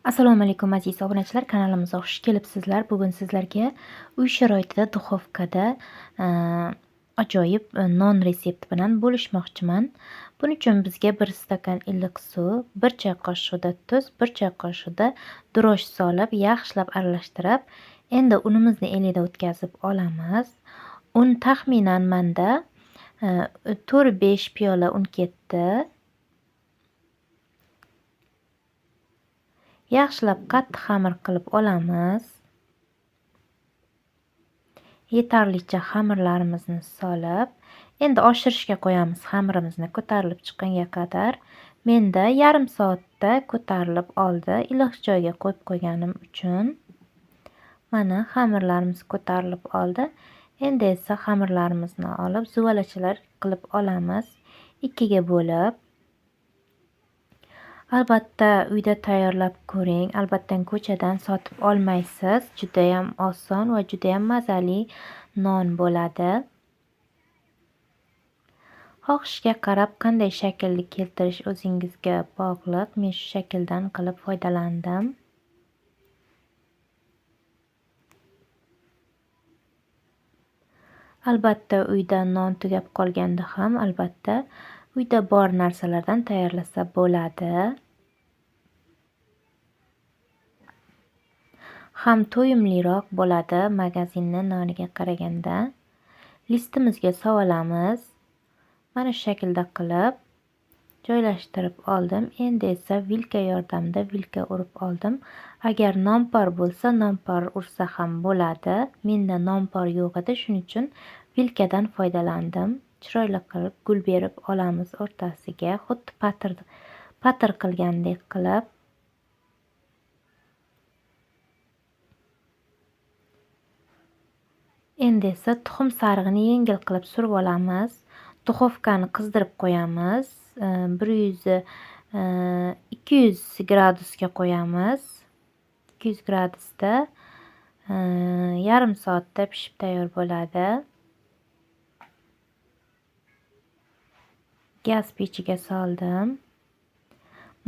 Assalomu alaykum aziz obunachilar, kanalimizga xush kelibsizlar. Bugun sizlarga uy sharoitida duxovkada ajoyib non retsepti bilan bo'lishmoqchiman. Buning uchun bizga 1 stakan iliq suv, 1 choy qoshiqda tuz, 1 choy qoshiqda dro'j solib, yaxshilab aralashtirib, endi unimizni elida o'tkazib olamiz. Un taxminan menda 4-5 piyola un ketdi. Yaxshilab qattiq xamir qilib olamiz. Yetarlicha xamirlarimizni solib, endi oshirishga qo'yamiz. Xamirimizni ko'tarilib chiqqunga qadar. Menda yarim soatda ko'tarilib oldi, iliq joyga qo'yib qo'yganim uchun. Mana xamirlarimiz ko'tarilib oldi. Endi esa xamirlarimizni olib zuvalachalar qilib olamiz. Ikkiga bo'lib. Albatta uyda tayyorlab ko'ring. Albatta ko'chadan sotib olmaysiz. Juda ham oson va juda ham mazali non bo'ladi. Xohishga qarab qanday shaklni keltirish o'zingizga bog'liq. Men shu shakldan qilib foydalandim. Albatta uyda non tugab qolganda ham albatta uyda bor narsalardan tayyorlasa bo'ladi. Ham to'yimliroq bo'ladi magazinni noniga qaraganda. Listimizga solamiz. Mana shu shaklda qilib joylashtirib oldim. Endi esa vilka yordamida vilka urib oldim. Agar nonpor bo'lsa, nonpor ursa ham bo'ladi. Menda nonpor yo'q edi, shuning uchun vilkadan foydalandim. Chiroyli qilib gul berib olamiz o'rtasiga, xuddi patir qilgandek qilib. Endi esa tuxum sarig'ini yengil qilib surib olamiz. Duxovkani qizdirib qo'yamiz. 200 gradusga qo'yamiz. 200 gradusda yarim soatda pishib tayyor bo'ladi. Gaz pechiga soldim.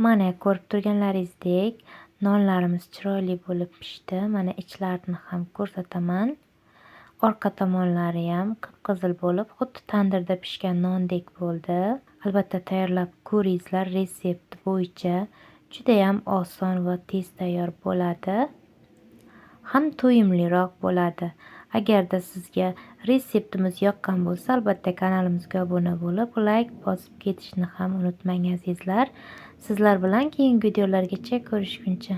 Mana ko'rib turganlaringizdek nonlarimiz chiroyli bo'lib pishdi. Mana ichlarini ham ko'rsataman. Orqa tomonlari ham qip-qizil bo'lib, xuddi tandirda pishgan nondek bo'ldi. Albatta tayyorlab ko'ringizlar, retsept bo'yicha juda ham oson va tez tayyor bo'ladi. Ham to'yimliroq bo'ladi. Agarda sizga retseptimiz yoqqan bo'lsa, albatta kanalimizga obuna bo'lib, like bosib ketishni ham unutmang azizlar. Sizlar bilan keyingi videolargacha ko'rishguncha